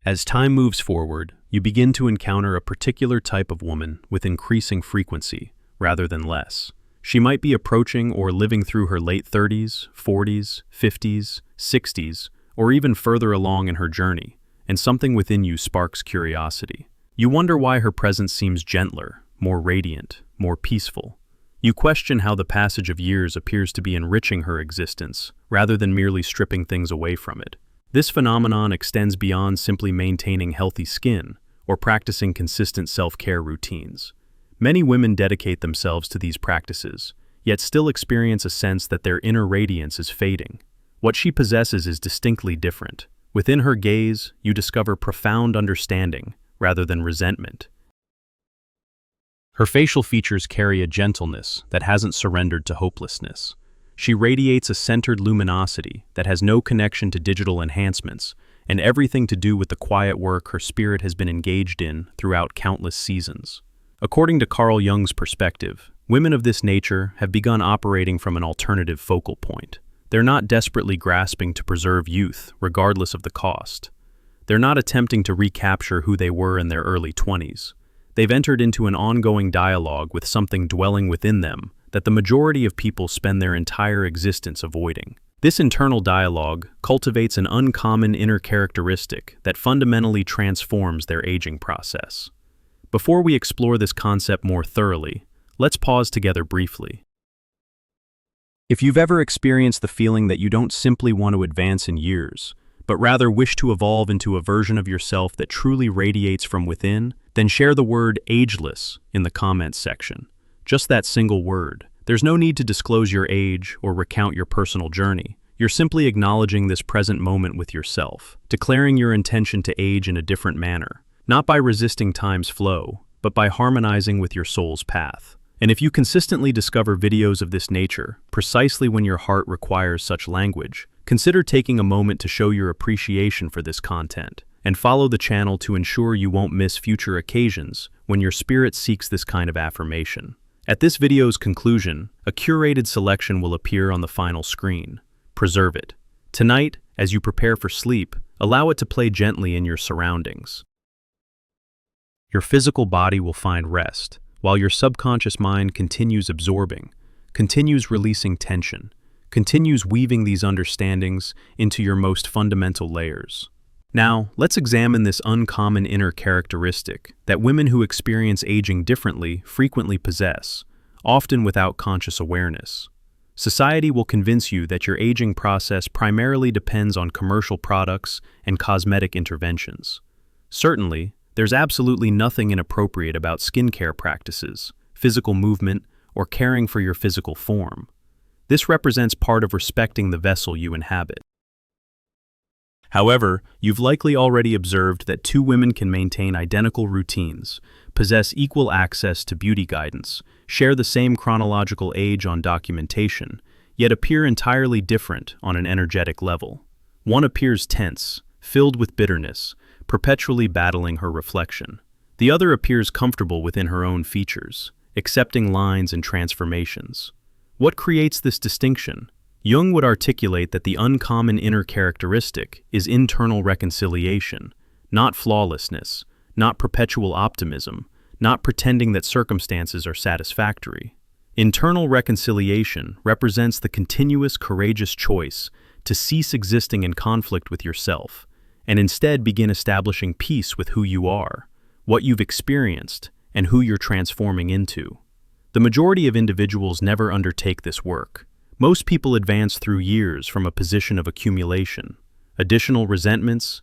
As time moves forward, you begin to encounter a particular type of woman with increasing frequency, rather than less. She might be approaching or living through her late 30s, 40s, 50s, 60s, or even further along in her journey, and something within you sparks curiosity. You wonder why her presence seems gentler, more radiant, more peaceful. You question how the passage of years appears to be enriching her existence, rather than merely stripping things away from it. This phenomenon extends beyond simply maintaining healthy skin or practicing consistent self-care routines. Many women dedicate themselves to these practices, yet still experience a sense that their inner radiance is fading. What she possesses is distinctly different. Within her gaze, you discover profound understanding rather than resentment. Her facial features carry a gentleness that hasn't surrendered to hopelessness. She radiates a centered luminosity that has no connection to digital enhancements and everything to do with the quiet work her spirit has been engaged in throughout countless seasons. According to Carl Jung's perspective, women of this nature have begun operating from an alternative focal point. They're not desperately grasping to preserve youth, regardless of the cost. They're not attempting to recapture who they were in their early 20s. They've entered into an ongoing dialogue with something dwelling within them that the majority of people spend their entire existence avoiding. This internal dialogue cultivates an uncommon inner characteristic that fundamentally transforms their aging process. Before we explore this concept more thoroughly, let's pause together briefly. If you've ever experienced the feeling that you don't simply want to advance in years, but rather wish to evolve into a version of yourself that truly radiates from within, then share the word ageless in the comments section. Just that single word. There's no need to disclose your age or recount your personal journey. You're simply acknowledging this present moment with yourself, declaring your intention to age in a different manner, not by resisting time's flow, but by harmonizing with your soul's path. And if you consistently discover videos of this nature, precisely when your heart requires such language, consider taking a moment to show your appreciation for this content, and follow the channel to ensure you won't miss future occasions when your spirit seeks this kind of affirmation. At this video's conclusion, a curated selection will appear on the final screen. Preserve it. Tonight, as you prepare for sleep, allow it to play gently in your surroundings. Your physical body will find rest, while your subconscious mind continues absorbing, continues releasing tension, continues weaving these understandings into your most fundamental layers. Now, let's examine this uncommon inner characteristic that women who experience aging differently frequently possess, often without conscious awareness. Society will convince you that your aging process primarily depends on commercial products and cosmetic interventions. Certainly, there's absolutely nothing inappropriate about skincare practices, physical movement, or caring for your physical form. This represents part of respecting the vessel you inhabit. However, you've likely already observed that two women can maintain identical routines, possess equal access to beauty guidance, share the same chronological age on documentation, yet appear entirely different on an energetic level. One appears tense, filled with bitterness, perpetually battling her reflection. The other appears comfortable within her own features, accepting lines and transformations. What creates this distinction? Jung would articulate that the uncommon inner characteristic is internal reconciliation, not flawlessness, not perpetual optimism, not pretending that circumstances are satisfactory. Internal reconciliation represents the continuous courageous choice to cease existing in conflict with yourself, and instead begin establishing peace with who you are, what you've experienced, and who you're transforming into. The majority of individuals never undertake this work. Most people advance through years from a position of accumulation, additional resentments,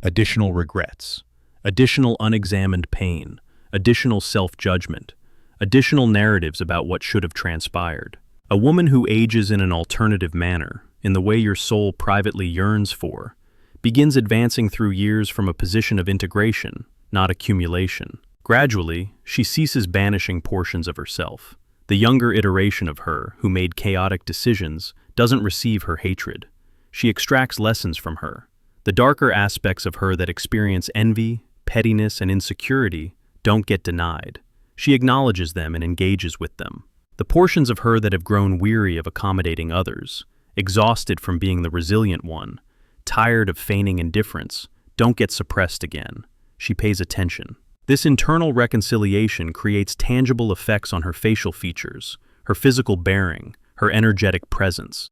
additional regrets, additional unexamined pain, additional self-judgment, additional narratives about what should have transpired. A woman who ages in an alternative manner, in the way your soul privately yearns for, begins advancing through years from a position of integration, not accumulation. Gradually, she ceases banishing portions of herself. The younger iteration of her, who made chaotic decisions, doesn't receive her hatred. She extracts lessons from her. The darker aspects of her that experience envy, pettiness, and insecurity don't get denied. She acknowledges them and engages with them. The portions of her that have grown weary of accommodating others, exhausted from being the resilient one, tired of feigning indifference, don't get suppressed again. She pays attention. This internal reconciliation creates tangible effects on her facial features, her physical bearing, her energetic presence.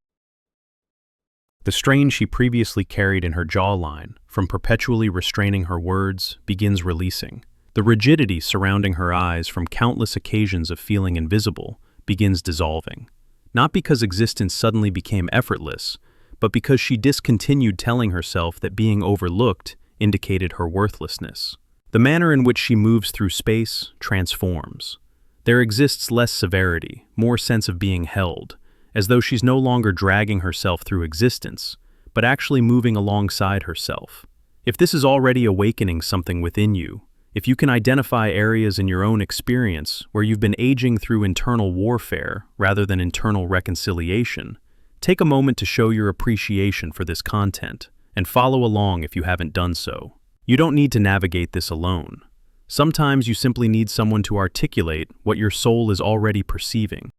The strain she previously carried in her jawline, from perpetually restraining her words, begins releasing. The rigidity surrounding her eyes from countless occasions of feeling invisible begins dissolving. Not because existence suddenly became effortless, but because she discontinued telling herself that being overlooked indicated her worthlessness. The manner in which she moves through space transforms. There exists less severity, more sense of being held, as though she's no longer dragging herself through existence, but actually moving alongside herself. If this is already awakening something within you, if you can identify areas in your own experience where you've been aging through internal warfare rather than internal reconciliation, take a moment to show your appreciation for this content and follow along if you haven't done so. You don't need to navigate this alone. Sometimes you simply need someone to articulate what your soul is already perceiving.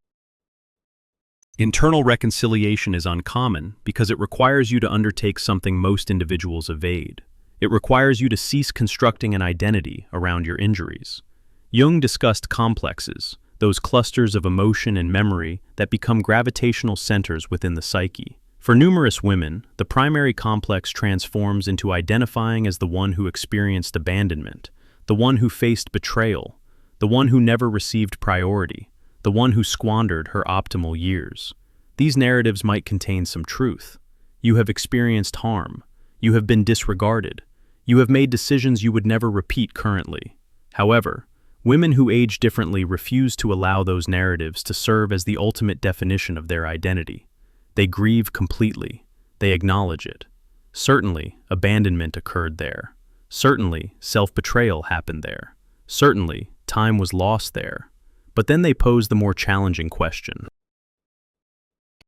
Internal reconciliation is uncommon because it requires you to undertake something most individuals evade. It requires you to cease constructing an identity around your injuries. Jung discussed complexes, those clusters of emotion and memory that become gravitational centers within the psyche. For numerous women, the primary complex transforms into identifying as the one who experienced abandonment, the one who faced betrayal, the one who never received priority, the one who squandered her optimal years. These narratives might contain some truth. You have experienced harm. You have been disregarded. You have made decisions you would never repeat currently. However, women who age differently refuse to allow those narratives to serve as the ultimate definition of their identity. They grieve completely. They acknowledge it. Certainly, abandonment occurred there. Certainly, self-betrayal happened there. Certainly, time was lost there. But then they pose the more challenging question.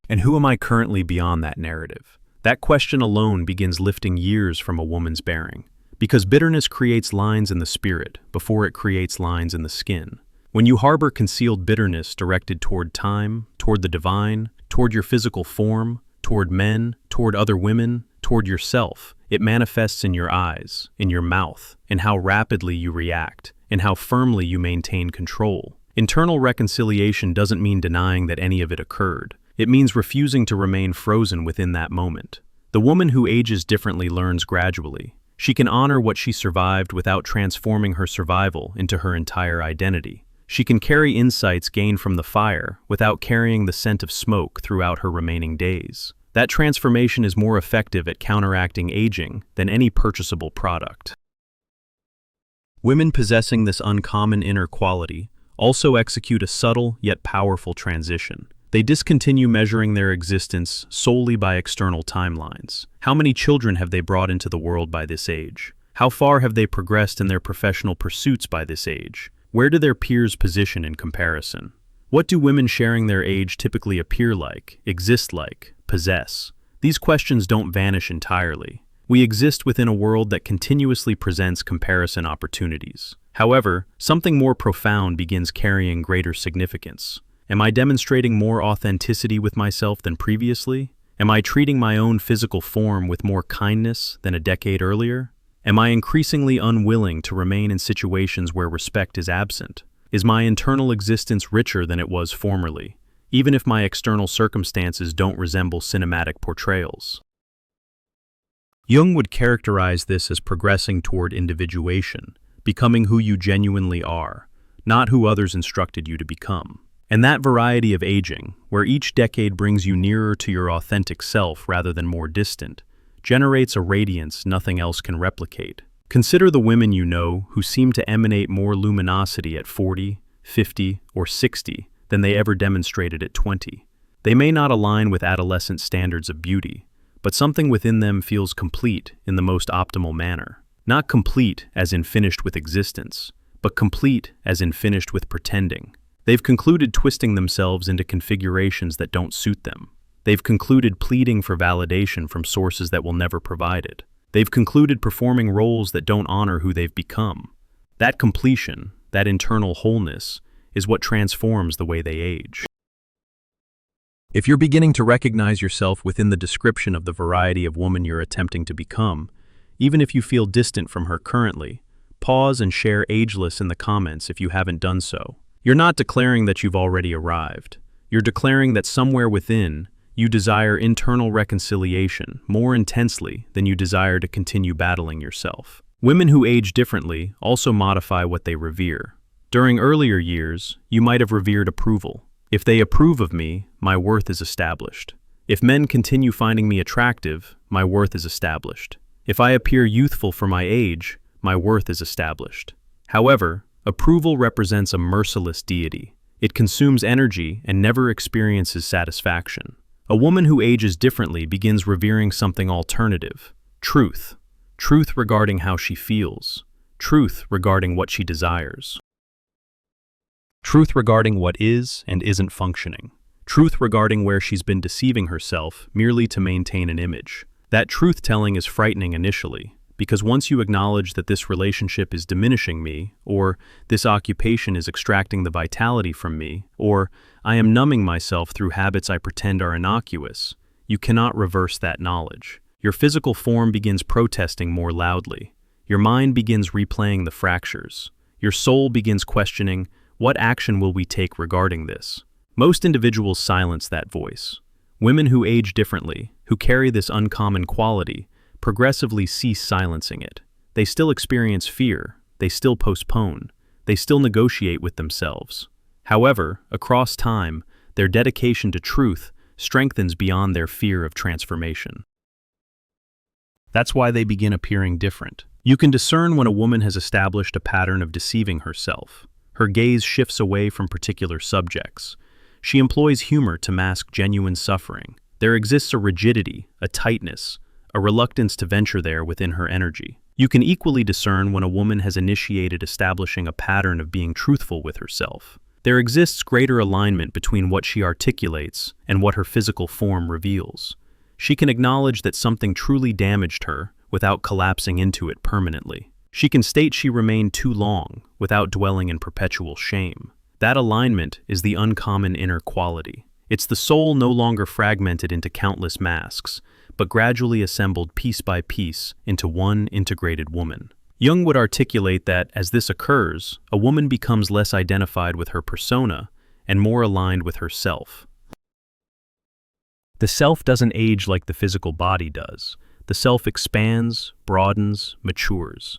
And who am I currently beyond that narrative? That question alone begins lifting years from a woman's bearing. Because bitterness creates lines in the spirit before it creates lines in the skin. When you harbor concealed bitterness directed toward time, toward the divine, toward your physical form, toward men, toward other women, toward yourself, it manifests in your eyes, in your mouth, in how rapidly you react, in how firmly you maintain control. Internal reconciliation doesn't mean denying that any of it occurred. It means refusing to remain frozen within that moment. The woman who ages differently learns gradually. She can honor what she survived without transforming her survival into her entire identity. She can carry insights gained from the fire without carrying the scent of smoke throughout her remaining days. That transformation is more effective at counteracting aging than any purchasable product. Women possessing this uncommon inner quality also execute a subtle yet powerful transition. They discontinue measuring their existence solely by external timelines. How many children have they brought into the world by this age? How far have they progressed in their professional pursuits by this age? Where do their peers position in comparison? What do women sharing their age typically appear like, exist like, possess? These questions don't vanish entirely. We exist within a world that continuously presents comparison opportunities. However, something more profound begins carrying greater significance. Am I demonstrating more authenticity with myself than previously? Am I treating my own physical form with more kindness than a decade earlier? Am I increasingly unwilling to remain in situations where respect is absent? Is my internal existence richer than it was formerly, even if my external circumstances don't resemble cinematic portrayals? Jung would characterize this as progressing toward individuation, becoming who you genuinely are, not who others instructed you to become. And that variety of aging, where each decade brings you nearer to your authentic self rather than more distant, generates a radiance nothing else can replicate. Consider the women you know who seem to emanate more luminosity at 40, 50, or 60 than they ever demonstrated at 20. They may not align with adolescent standards of beauty, but something within them feels complete in the most optimal manner. Not complete as in finished with existence, but complete as in finished with pretending. They've concluded twisting themselves into configurations that don't suit them. They've concluded pleading for validation from sources that will never provide it. They've concluded performing roles that don't honor who they've become. That completion, that internal wholeness, is what transforms the way they age. If you're beginning to recognize yourself within the description of the variety of woman you're attempting to become, even if you feel distant from her currently, pause and share ageless in the comments if you haven't done so. You're not declaring that you've already arrived. You're declaring that somewhere within, you desire internal reconciliation more intensely than you desire to continue battling yourself. Women who age differently also modify what they revere. During earlier years, you might have revered approval. If they approve of me, my worth is established. If men continue finding me attractive, my worth is established. If I appear youthful for my age, my worth is established. However, approval represents a merciless deity. It consumes energy and never experiences satisfaction. A woman who ages differently begins revering something alternative: truth. Truth regarding how she feels. Truth regarding what she desires. Truth regarding what is and isn't functioning. Truth regarding where she's been deceiving herself merely to maintain an image. That truth-telling is frightening initially, because once you acknowledge that this relationship is diminishing me, or this occupation is extracting the vitality from me, or I am numbing myself through habits I pretend are innocuous, you cannot reverse that knowledge. Your physical form begins protesting more loudly. Your mind begins replaying the fractures. Your soul begins questioning, what action will we take regarding this? Most individuals silence that voice. Women who age differently, who carry this uncommon quality, progressively cease silencing it. They still experience fear, they still postpone, they still negotiate with themselves. However, across time, their dedication to truth strengthens beyond their fear of transformation. That's why they begin appearing different. You can discern when a woman has established a pattern of deceiving herself. Her gaze shifts away from particular subjects. She employs humor to mask genuine suffering. There exists a rigidity, a tightness, a reluctance to venture there within her energy. You can equally discern when a woman has initiated establishing a pattern of being truthful with herself. There exists greater alignment between what she articulates and what her physical form reveals. She can acknowledge that something truly damaged her without collapsing into it permanently. She can state she remained too long without dwelling in perpetual shame. That alignment is the uncommon inner quality. It's the soul no longer fragmented into countless masks, but gradually assembled piece by piece into one integrated woman. Jung would articulate that, as this occurs, a woman becomes less identified with her persona and more aligned with herself. The self doesn't age like the physical body does. The self expands, broadens, matures.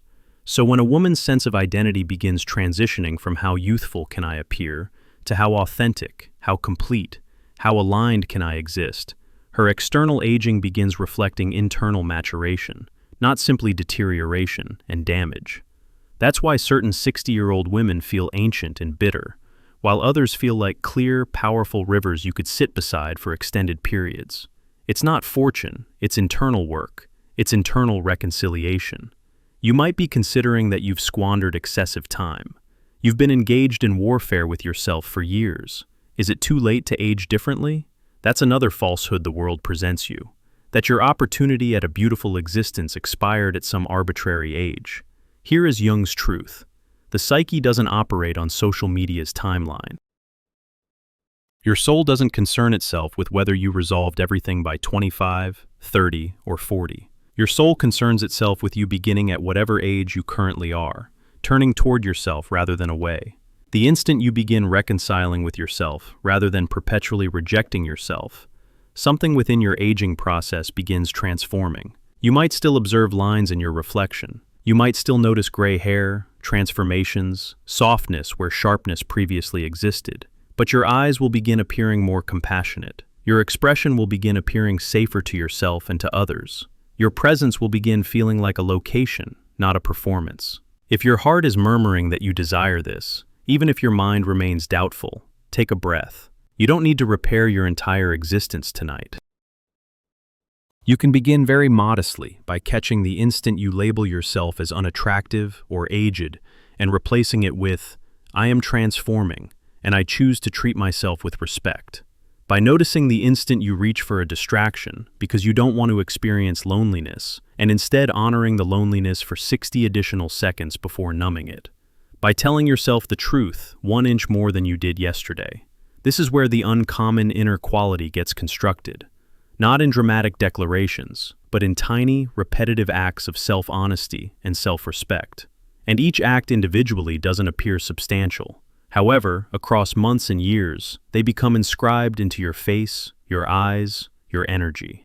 So when a woman's sense of identity begins transitioning from how youthful can I appear to how authentic, how complete, how aligned can I exist, her external aging begins reflecting internal maturation, not simply deterioration and damage. That's why certain 60-year-old women feel ancient and bitter, while others feel like clear, powerful rivers you could sit beside for extended periods. It's not fortune, it's internal work, it's internal reconciliation. You might be considering that you've squandered excessive time. You've been engaged in warfare with yourself for years. Is it too late to age differently? That's another falsehood the world presents you. That your opportunity at a beautiful existence expired at some arbitrary age. Here is Jung's truth. The psyche doesn't operate on social media's timeline. Your soul doesn't concern itself with whether you resolved everything by 25, 30, or 40. Your soul concerns itself with you beginning at whatever age you currently are, turning toward yourself rather than away. The instant you begin reconciling with yourself rather than perpetually rejecting yourself, something within your aging process begins transforming. You might still observe lines in your reflection. You might still notice gray hair, transformations, softness where sharpness previously existed. But your eyes will begin appearing more compassionate. Your expression will begin appearing safer to yourself and to others. Your presence will begin feeling like a location, not a performance. If your heart is murmuring that you desire this, even if your mind remains doubtful, take a breath. You don't need to repair your entire existence tonight. You can begin very modestly by catching the instant you label yourself as unattractive or aged and replacing it with, I am transforming, and I choose to treat myself with respect. By noticing the instant you reach for a distraction because you don't want to experience loneliness, and instead honoring the loneliness for 60 additional seconds before numbing it. By telling yourself the truth 1 inch more than you did yesterday. This is where the uncommon inner quality gets constructed, not in dramatic declarations, but in tiny, repetitive acts of self-honesty and self-respect. And each act individually doesn't appear substantial. However, across months and years, they become inscribed into your face, your eyes, your energy.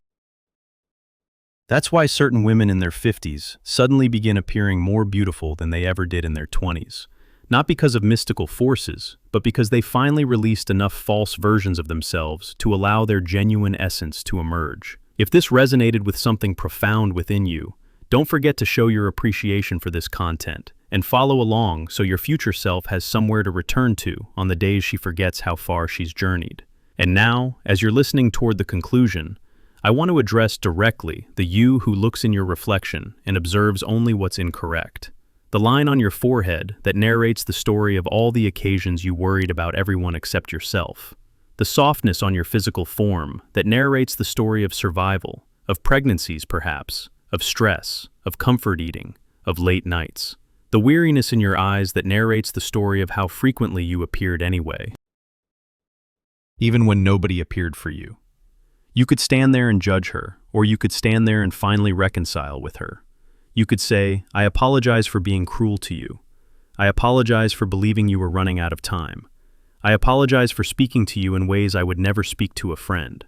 That's why certain women in their 50s suddenly begin appearing more beautiful than they ever did in their 20s. Not because of mystical forces, but because they finally released enough false versions of themselves to allow their genuine essence to emerge. If this resonated with something profound within you, don't forget to show your appreciation for this content and follow along so your future self has somewhere to return to on the days she forgets how far she's journeyed. And now, as you're listening toward the conclusion, I want to address directly the you who looks in your reflection and observes only what's incorrect. The line on your forehead that narrates the story of all the occasions you worried about everyone except yourself. The softness on your physical form that narrates the story of survival, of pregnancies perhaps, of stress, of comfort eating, of late nights. The weariness in your eyes that narrates the story of how frequently you appeared anyway, even when nobody appeared for you. You could stand there and judge her, or you could stand there and finally reconcile with her. You could say, I apologize for being cruel to you. I apologize for believing you were running out of time. I apologize for speaking to you in ways I would never speak to a friend.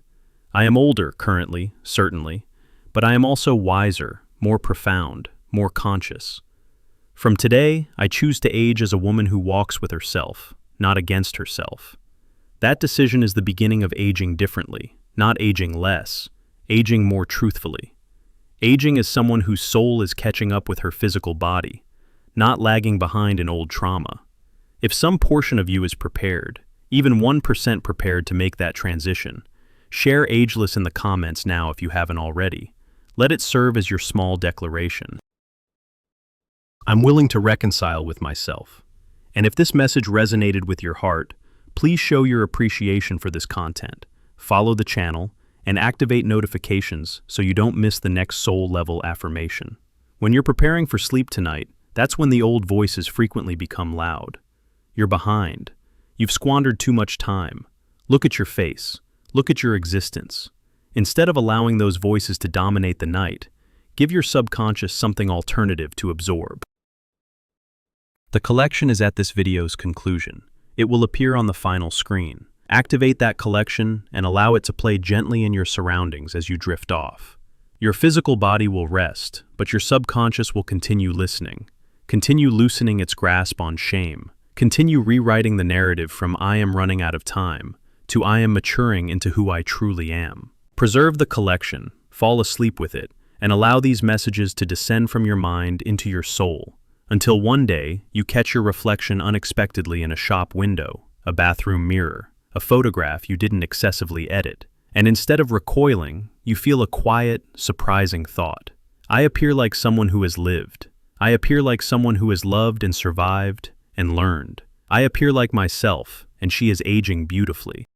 I am older currently, certainly, but I am also wiser, more profound, more conscious. From today, I choose to age as a woman who walks with herself, not against herself. That decision is the beginning of aging differently, not aging less, aging more truthfully. Aging as someone whose soul is catching up with her physical body, not lagging behind in old trauma. If some portion of you is prepared, even 1% prepared to make that transition, share ageless in the comments now if you haven't already. Let it serve as your small declaration. I'm willing to reconcile with myself. And if this message resonated with your heart, please show your appreciation for this content, follow the channel, and activate notifications so you don't miss the next soul-level affirmation. When you're preparing for sleep tonight, that's when the old voices frequently become loud. You're behind. You've squandered too much time. Look at your face. Look at your existence. Instead of allowing those voices to dominate the night, give your subconscious something alternative to absorb. The collection is at this video's conclusion. It will appear on the final screen. Activate that collection and allow it to play gently in your surroundings as you drift off. Your physical body will rest, but your subconscious will continue listening. Continue loosening its grasp on shame. Continue rewriting the narrative from I am running out of time to I am maturing into who I truly am. Preserve the collection, fall asleep with it, and allow these messages to descend from your mind into your soul, until one day you catch your reflection unexpectedly in a shop window, a bathroom mirror, a photograph you didn't excessively edit, and instead of recoiling, you feel a quiet, surprising thought. I appear like someone who has lived. I appear like someone who has loved and survived and learned. I appear like myself, and she is aging beautifully.